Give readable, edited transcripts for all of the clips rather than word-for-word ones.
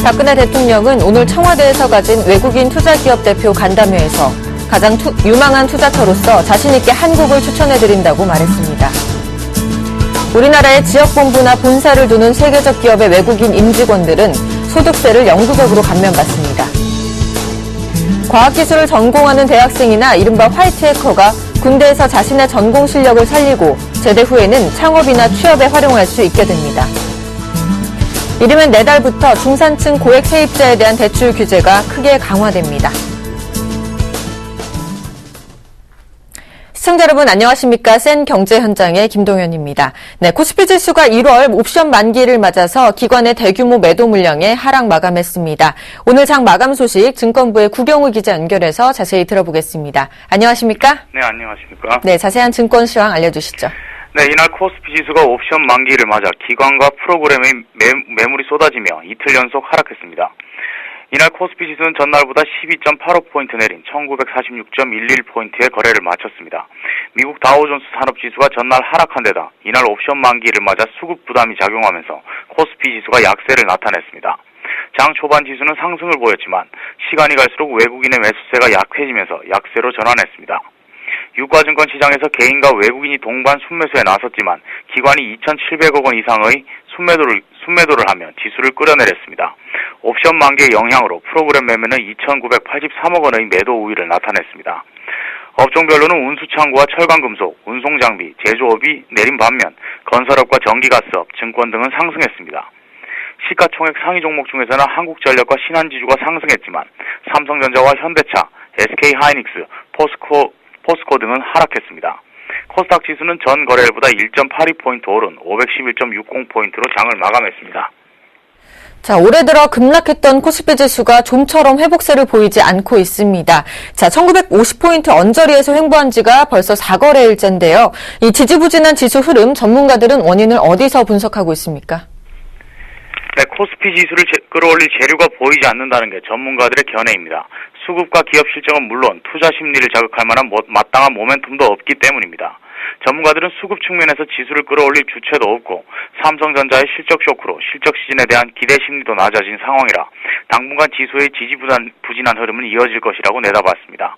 박근혜 대통령은 오늘 청와대에서 가진 외국인 투자기업 대표 간담회에서 가장 유망한 투자처로서 자신있게 한국을 추천해드린다고 말했습니다. 우리나라의 지역본부나 본사를 두는 세계적 기업의 외국인 임직원들은 소득세를 영구적으로 감면받습니다. 과학기술을 전공하는 대학생이나 이른바 화이트 해커가 군대에서 자신의 전공 실력을 살리고 제대 후에는 창업이나 취업에 활용할 수 있게 됩니다. 이르면 내달부터 중산층 고액 세입자에 대한 대출 규제가 크게 강화됩니다. 시청자 여러분 안녕하십니까? 센 경제 현장의 김동현입니다. 네, 코스피 지수가 1월 옵션 만기를 맞아서 기관의 대규모 매도 물량에 하락 마감했습니다. 오늘 장 마감 소식 증권부의 구경우 기자 연결해서 자세히 들어보겠습니다. 안녕하십니까? 네, 안녕하십니까? 네, 자세한 증권 시황 알려주시죠. 네, 이날 코스피 지수가 옵션 만기를 맞아 기관과 프로그램의 매물이 쏟아지며 이틀 연속 하락했습니다. 이날 코스피 지수는 전날보다 12.85포인트 내린 1946.11포인트의 거래를 마쳤습니다. 미국 다우존스 산업지수가 전날 하락한 데다 이날 옵션 만기를 맞아 수급 부담이 작용하면서 코스피 지수가 약세를 나타냈습니다. 장 초반 지수는 상승을 보였지만 시간이 갈수록 외국인의 매수세가 약해지면서 약세로 전환했습니다. 유가증권 시장에서 개인과 외국인이 동반 순매수에 나섰지만 기관이 2,700억 원 이상의 순매도를 하며 지수를 끌어내렸습니다. 옵션 만기의 영향으로 프로그램 매매는 2,983억 원의 매도 우위를 나타냈습니다. 업종별로는 운수창고와 철강금속, 운송장비, 제조업이 내린 반면 건설업과 전기가스업, 증권 등은 상승했습니다. 시가총액 상위 종목 중에서는 한국전력과 신한지주가 상승했지만 삼성전자와 현대차, SK하이닉스, 포스코 등은 하락했습니다. 코스닥 지수는 전 거래일보다 1.82포인트 오른 511.60포인트로 장을 마감했습니다. 자, 올해 들어 급락했던 코스피 지수가 좀처럼 회복세를 보이지 않고 있습니다. 자, 1950포인트 언저리에서 횡보한 지가 벌써 4거래일째인데요. 이 지지부진한 지수 흐름 전문가들은 원인을 어디서 분석하고 있습니까? 네, 코스피 지수를 끌어올릴 재료가 보이지 않는다는 게 전문가들의 견해입니다. 수급과 기업 실적은 물론 투자 심리를 자극할 만한 마땅한 모멘텀도 없기 때문입니다. 전문가들은 수급 측면에서 지수를 끌어올릴 주체도 없고 삼성전자의 실적 쇼크로 실적 시즌에 대한 기대 심리도 낮아진 상황이라 당분간 지수의 지지부진한 흐름은 이어질 것이라고 내다봤습니다.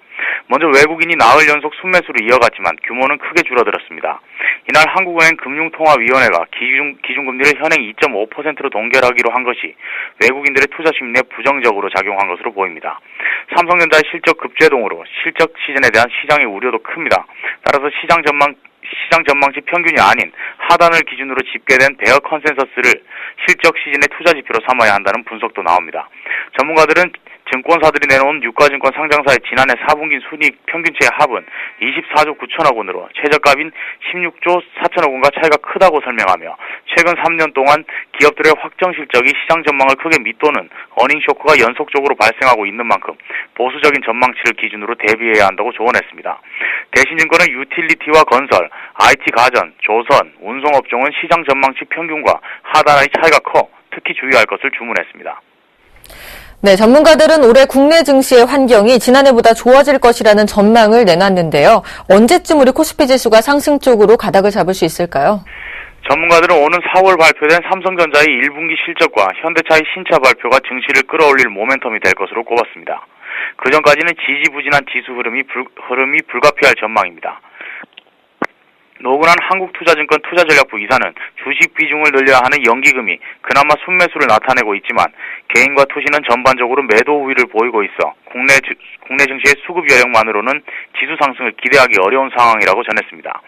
먼저 외국인이 나흘 연속 순매수를 이어갔지만 규모는 크게 줄어들었습니다. 이날 한국은행 금융통화위원회가 기준금리를 현행 2.5%로 동결하기로 한 것이 외국인들의 투자 심리에 부정적으로 작용한 것으로 보입니다. 삼성전자의 실적 급제동으로 실적 시즌에 대한 시장의 우려도 큽니다. 따라서 시장 전망치 평균이 아닌 하단을 기준으로 집계된 베어 컨센서스를 실적 시즌의 투자 지표로 삼아야 한다는 분석도 나옵니다. 전문가들은 증권사들이 내놓은 유가증권 상장사의 지난해 4분기 순이익 평균치의 합은 24조 9천억 원으로 최저값인 16조 4천억 원과 차이가 크다고 설명하며 최근 3년 동안 기업들의 확정 실적이 시장 전망을 크게 밑도는 어닝 쇼크가 연속적으로 발생하고 있는 만큼 보수적인 전망치를 기준으로 대비해야 한다고 조언했습니다. 대신증권은 유틸리티와 건설, IT 가전, 조선, 운송업종은 시장 전망치 평균과 하단의 차이가 커 특히 주의할 것을 주문했습니다. 네, 전문가들은 올해 국내 증시의 환경이 지난해보다 좋아질 것이라는 전망을 내놨는데요. 언제쯤 우리 코스피 지수가 상승 쪽으로 가닥을 잡을 수 있을까요? 전문가들은 오는 4월 발표된 삼성전자의 1분기 실적과 현대차의 신차 발표가 증시를 끌어올릴 모멘텀이 될 것으로 꼽았습니다. 그전까지는 지지부진한 지수 흐름이 불가피할 전망입니다. 노근한 한국투자증권 투자전략부 이사는 주식 비중을 늘려야 하는 연기금이 그나마 순매수를 나타내고 있지만 개인과 투시는 전반적으로 매도 우위를 보이고 있어 국내 증시의 수급 여력만으로는 지수 상승을 기대하기 어려운 상황이라고 전했습니다.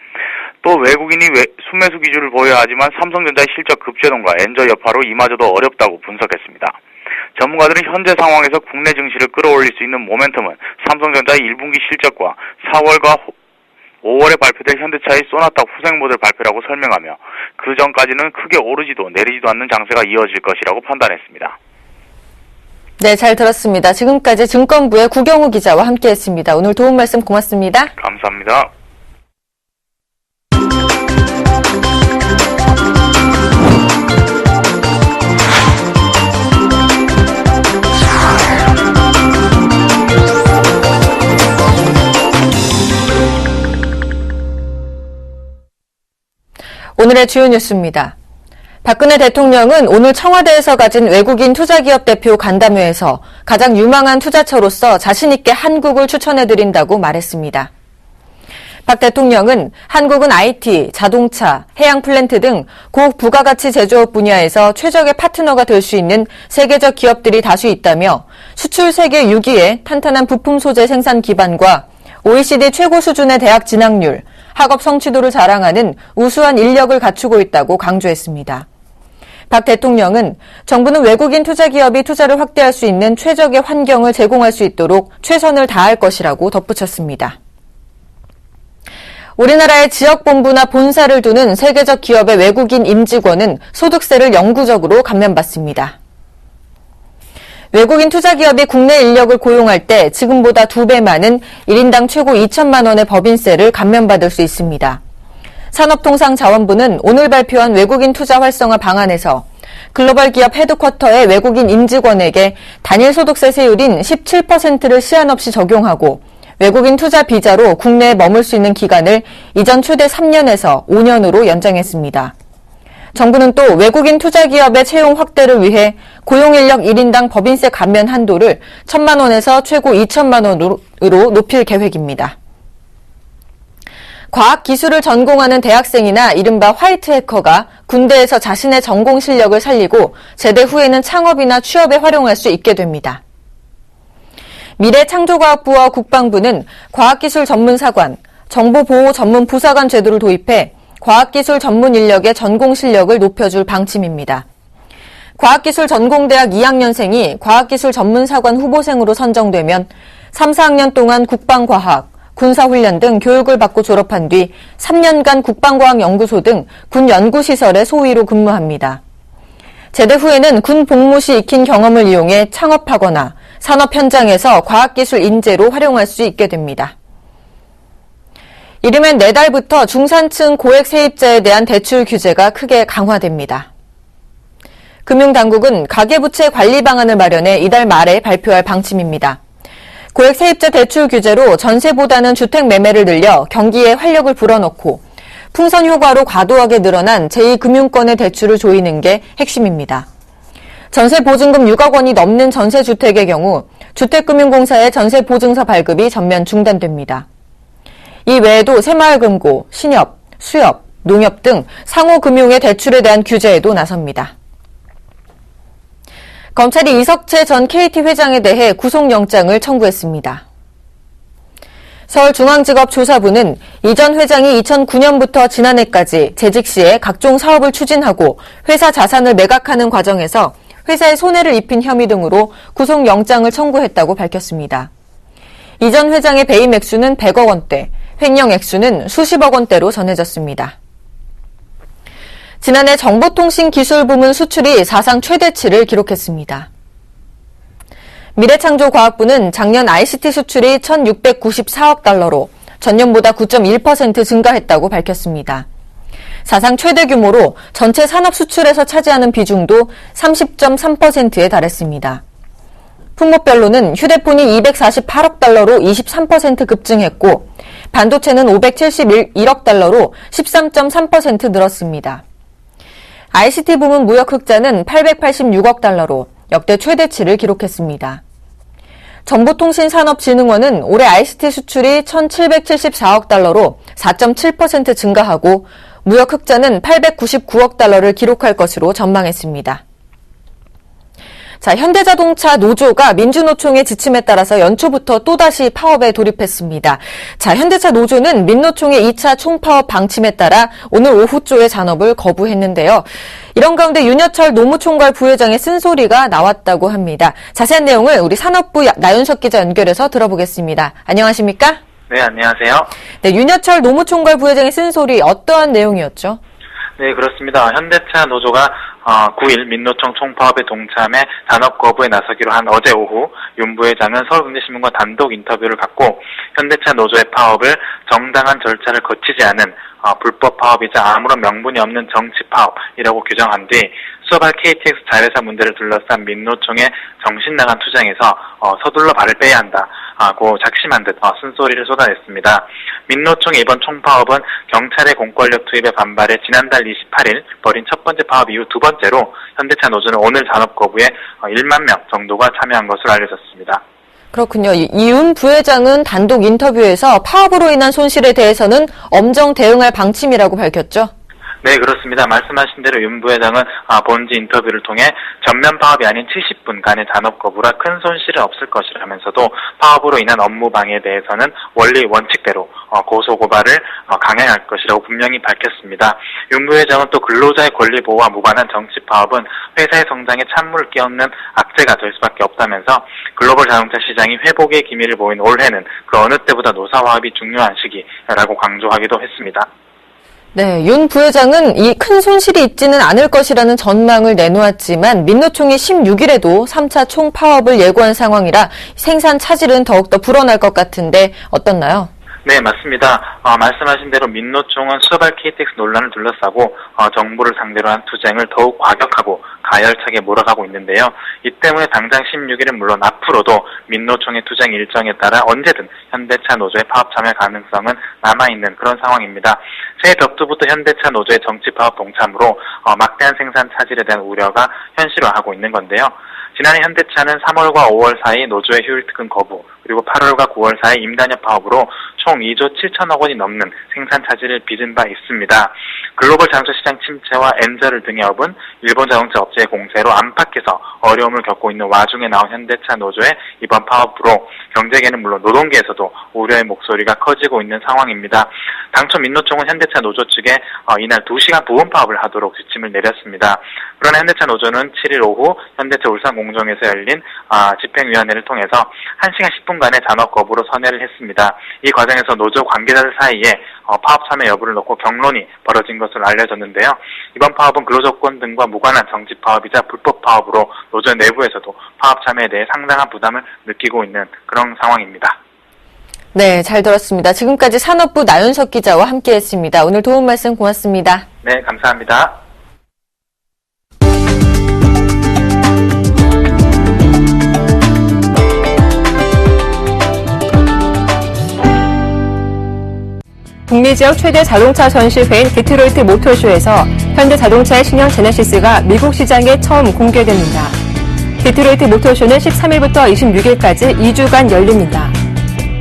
또 외국인이 순매수 기준을 보여야 하지만 삼성전자의 실적 급제동과 엔저 여파로 이마저도 어렵다고 분석했습니다. 전문가들은 현재 상황에서 국내 증시를 끌어올릴 수 있는 모멘텀은 삼성전자의 1분기 실적과 4월과 5월에 발표될 현대차의 소나타 후생 모델 발표라고 설명하며 그 전까지는 크게 오르지도 내리지도 않는 장세가 이어질 것이라고 판단했습니다. 네, 잘 들었습니다. 지금까지 증권부의 구경우 기자와 함께했습니다. 오늘 도움 말씀 고맙습니다. 감사합니다. 오늘의 주요 뉴스입니다. 박근혜 대통령은 오늘 청와대에서 가진 외국인 투자기업 대표 간담회에서 가장 유망한 투자처로서 자신있게 한국을 추천해드린다고 말했습니다. 박 대통령은 한국은 IT, 자동차, 해양 플랜트 등 고부가가치 제조업 분야에서 최적의 파트너가 될 수 있는 세계적 기업들이 다수 있다며 수출 세계 6위의 탄탄한 부품 소재 생산 기반과 OECD 최고 수준의 대학 진학률, 학업 성취도를 자랑하는 우수한 인력을 갖추고 있다고 강조했습니다. 박 대통령은 정부는 외국인 투자기업이 투자를 확대할 수 있는 최적의 환경을 제공할 수 있도록 최선을 다할 것이라고 덧붙였습니다. 우리나라의 지역본부나 본사를 두는 세계적 기업의 외국인 임직원은 소득세를 영구적으로 감면받습니다. 외국인 투자기업이 국내 인력을 고용할 때 지금보다 2배 많은 1인당 최고 2천만 원의 법인세를 감면받을 수 있습니다. 산업통상자원부는 오늘 발표한 외국인 투자 활성화 방안에서 글로벌 기업 헤드쿼터의 외국인 임직원에게 단일 소득세 세율인 17%를 시한 없이 적용하고 외국인 투자 비자로 국내에 머물 수 있는 기간을 이전 최대 3년에서 5년으로 연장했습니다. 정부는 또 외국인 투자기업의 채용 확대를 위해 고용인력 1인당 법인세 감면 한도를 1,000만 원에서 최고 2천만 원으로 높일 계획입니다. 과학기술을 전공하는 대학생이나 이른바 화이트 해커가 군대에서 자신의 전공 실력을 살리고 제대 후에는 창업이나 취업에 활용할 수 있게 됩니다. 미래창조과학부와 국방부는 과학기술 전문사관, 정보보호 전문 부사관 제도를 도입해 과학기술 전문 인력의 전공 실력을 높여줄 방침입니다. 과학기술 전공대학 2학년생이 과학기술 전문사관 후보생으로 선정되면 3, 4학년 동안 국방과학, 군사훈련 등 교육을 받고 졸업한 뒤 3년간 국방과학연구소 등 군 연구시설의 소위로 근무합니다. 제대 후에는 군 복무 시 익힌 경험을 이용해 창업하거나 산업 현장에서 과학기술 인재로 활용할 수 있게 됩니다. 이르면 내달부터 중산층 고액 세입자에 대한 대출 규제가 크게 강화됩니다. 금융당국은 가계부채 관리 방안을 마련해 이달 말에 발표할 방침입니다. 고액 세입자 대출 규제로 전세보다는 주택 매매를 늘려 경기에 활력을 불어넣고 풍선 효과로 과도하게 늘어난 제2금융권의 대출을 조이는 게 핵심입니다. 전세보증금 6억 원이 넘는 전세주택의 경우 주택금융공사의 전세보증서 발급이 전면 중단됩니다. 이 외에도 새마을금고, 신협, 수협, 농협 등 상호금융의 대출에 대한 규제에도 나섭니다. 검찰이 이석채 전 KT 회장에 대해 구속영장을 청구했습니다. 서울중앙지법 조사부는 이 전 회장이 2009년부터 지난해까지 재직 시에 각종 사업을 추진하고 회사 자산을 매각하는 과정에서 회사에 손해를 입힌 혐의 등으로 구속영장을 청구했다고 밝혔습니다. 이 전 회장의 배임 액수는 100억 원대, 횡령 액수는 수십억 원대로 전해졌습니다. 지난해 정보통신기술부문 수출이 사상 최대치를 기록했습니다. 미래창조과학부는 작년 ICT 수출이 1,694억 달러로 전년보다 9.1% 증가했다고 밝혔습니다. 사상 최대 규모로 전체 산업 수출에서 차지하는 비중도 30.3%에 달했습니다. 품목별로는 휴대폰이 248억 달러로 23% 급증했고 반도체는 571억 달러로 13.3% 늘었습니다. ICT 부문 무역 흑자는 886억 달러로 역대 최대치를 기록했습니다. 정보통신산업진흥원은 올해 ICT 수출이 1,774억 달러로 4.7% 증가하고 무역 흑자는 899억 달러를 기록할 것으로 전망했습니다. 자, 현대자동차 노조가 민주노총의 지침에 따라서 연초부터 또다시 파업에 돌입했습니다. 자, 현대차 노조는 민노총의 2차 총파업 방침에 따라 오늘 오후조의 잔업을 거부했는데요. 이런 가운데 윤여철 노무총괄 부회장의 쓴소리가 나왔다고 합니다. 자세한 내용을 우리 산업부 나윤석 기자 연결해서 들어보겠습니다. 안녕하십니까? 네, 안녕하세요. 네, 윤여철 노무총괄 부회장의 쓴소리 어떠한 내용이었죠? 네, 그렇습니다. 현대차 노조가 9일 민노총 총파업에 동참해 잔업 거부에 나서기로 한 어제 오후 윤 부회장은 서울경제신문과 단독 인터뷰를 갖고 현대차 노조의 파업을 정당한 절차를 거치지 않은 불법 파업이자 아무런 명분이 없는 정치 파업이라고 규정한 뒤 수서발 KTX 자회사 문제를 둘러싼 민노총의 정신 나간 투쟁에서 서둘러 발을 빼야 한다고 작심한 듯 쓴소리를 쏟아냈습니다. 민노총의 이번 총파업은 경찰의 공권력 투입에 반발해 지난달 28일 벌인 첫 번째 파업 이후 두 번째로 현대차 노조는 오늘 잔업 거부에 1만 명 정도가 참여한 것으로 알려졌습니다. 그렇군요. 이윤 부회장은 단독 인터뷰에서 파업으로 인한 손실에 대해서는 엄정 대응할 방침이라고 밝혔죠. 네, 그렇습니다. 말씀하신 대로 윤 부회장은 본지 인터뷰를 통해 전면 파업이 아닌 70분간의 잔업 거부라 큰 손실은 없을 것이라면서도 파업으로 인한 업무 방해에 대해서는 원리 원칙대로 고소 고발을 강행할 것이라고 분명히 밝혔습니다. 윤 부회장은 또 근로자의 권리 보호와 무관한 정치 파업은 회사의 성장에 찬물을 끼얹는 악재가 될 수밖에 없다면서 글로벌 자동차 시장이 회복의 기미를 보인 올해는 그 어느 때보다 노사화합이 중요한 시기라고 강조하기도 했습니다. 네, 윤 부회장은 이 큰 손실이 있지는 않을 것이라는 전망을 내놓았지만 민노총이 16일에도 3차 총파업을 예고한 상황이라 생산 차질은 더욱더 불어날 것 같은데 어떻나요? 네, 맞습니다. 말씀하신 대로 민노총은 수서발 KTX 논란을 둘러싸고 정부를 상대로 한 투쟁을 더욱 과격하고 가열차게 몰아가고 있는데요. 이 때문에 당장 16일은 물론 앞으로도 민노총의 투쟁 일정에 따라 언제든 현대차 노조의 파업 참여 가능성은 남아있는 그런 상황입니다. 새해 덕두부터 현대차 노조의 정치 파업 동참으로 막대한 생산 차질에 대한 우려가 현실화하고 있는 건데요. 지난해 현대차는 3월과 5월 사이 노조의 휴일 특근 거부, 그리고 8월과 9월 사이 임단협 파업으로 총 2조 7천억 원이 넘는 생산 차질을 빚은 바 있습니다. 글로벌 자동차 시장 침체와 엔저를 등의 업은 일본 자동차 업체의 공세로 안팎에서 어려움을 겪고 있는 와중에 나온 현대차 노조의 이번 파업으로 경제계는 물론 노동계에서도 우려의 목소리가 커지고 있는 상황입니다. 당초 민노총은 현대차 노조 측에 이날 2시간 부분 파업을 하도록 지침을 내렸습니다. 그러나 현대차 노조는 7일 오후 현대차 울산 공정에서 열린 집행위원회를 통해서 1시간 10분간의 잔업 거부로 선회를 했습니다. 이 과정에서 노조 관계자들 사이에 파업 참여 여부를 놓고 격론이 벌어진 것으로 알려졌는데요. 이번 파업은 근로조건 등과 무관한 정치 파업이자 불법 파업으로 노조 내부에서도 파업 참여에 대해 상당한 부담을 느끼고 있는 그런 상황입니다. 네, 잘 들었습니다. 지금까지 산업부 나윤석 기자와 함께했습니다. 오늘 도움 말씀 고맙습니다. 네, 감사합니다. 북미 지역 최대 자동차 전시회인 디트로이트 모터쇼에서 현대자동차의 신형 제네시스가 미국 시장에 처음 공개됩니다. 디트로이트 모터쇼는 13일부터 26일까지 2주간 열립니다.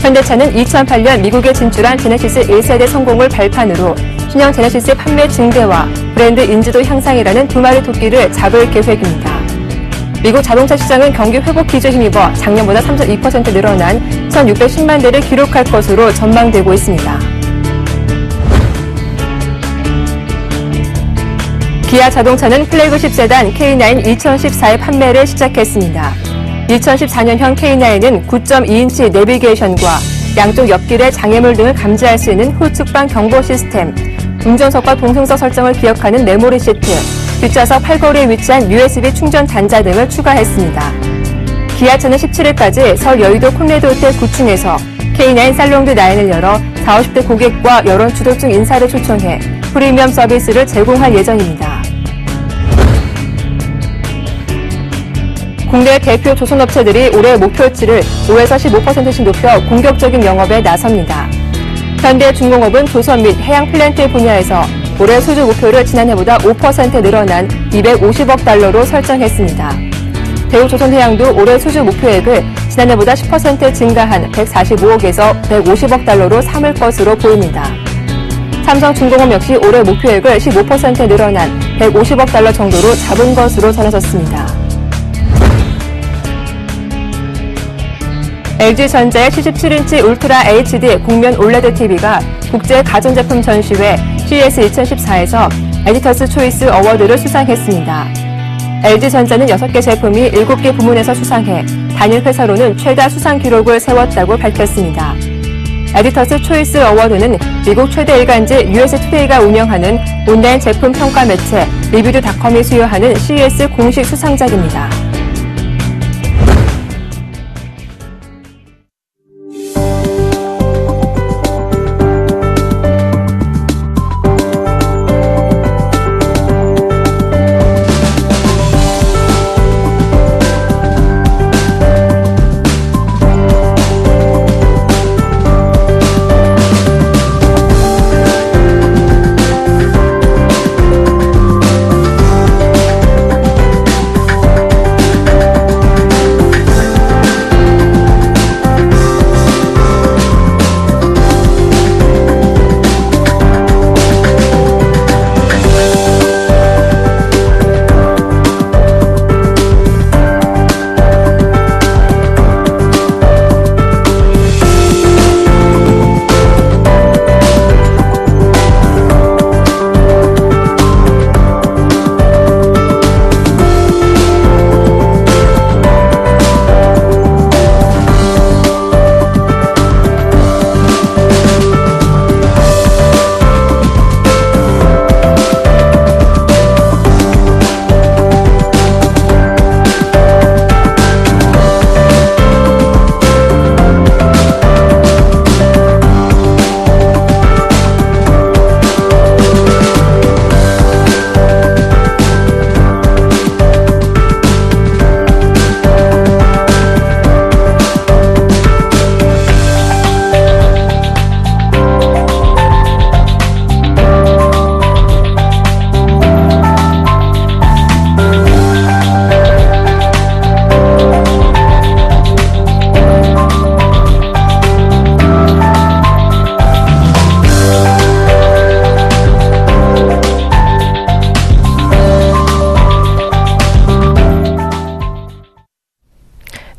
현대차는 2008년 미국에 진출한 제네시스 1세대 성공을 발판으로 신형 제네시스 판매 증대와 브랜드 인지도 향상이라는 두 마리 토끼를 잡을 계획입니다. 미국 자동차 시장은 경기 회복 기조에 힘입어 작년보다 3.2% 늘어난 1,610만 대를 기록할 것으로 전망되고 있습니다. 기아 자동차는 플래그십 세단 K9 2014의 판매를 시작했습니다. 2014년형 K9은 9.2인치 내비게이션과 양쪽 옆길의 장애물 등을 감지할 수 있는 후측방 경보 시스템, 운전석과 동승석 설정을 기억하는 메모리 시트, 뒷좌석 팔걸이에 위치한 USB 충전 단자 등을 추가했습니다. 기아차는 17일까지 서울 여의도 콘레드 호텔 9층에서 K9 살롱드 9을 열어 40, 50대 고객과 여론 주도층 인사를 초청해 프리미엄 서비스를 제공할 예정입니다. 국내 대표 조선업체들이 올해 목표치를 5에서 15%씩 높여 공격적인 영업에 나섭니다. 현대중공업은 조선 및 해양 플랜트 분야에서 올해 수주 목표를 지난해보다 5% 늘어난 250억 달러로 설정했습니다. 대우조선해양도 올해 수주 목표액을 지난해보다 10% 증가한 145억에서 150억 달러로 삼을 것으로 보입니다. 삼성중공업 역시 올해 목표액을 15% 늘어난 150억 달러 정도로 잡은 것으로 전해졌습니다. LG전자의 77인치 울트라 HD 곡면 OLED TV가 국제 가전제품 전시회 CES 2014에서 에디터스 초이스 어워드를 수상했습니다. LG전자는 6개 제품이 7개 부문에서 수상해 단일 회사로는 최다 수상 기록을 세웠다고 밝혔습니다. 에디터스 초이스 어워드는 미국 최대 일간지 USA 투데이가 운영하는 온라인 제품 평가 매체 리뷰드닷컴이 수여하는 CES 공식 수상작입니다.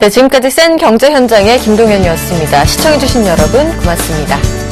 네, 지금까지 센 경제 현장의 김동현이었습니다. 시청해주신 여러분 고맙습니다.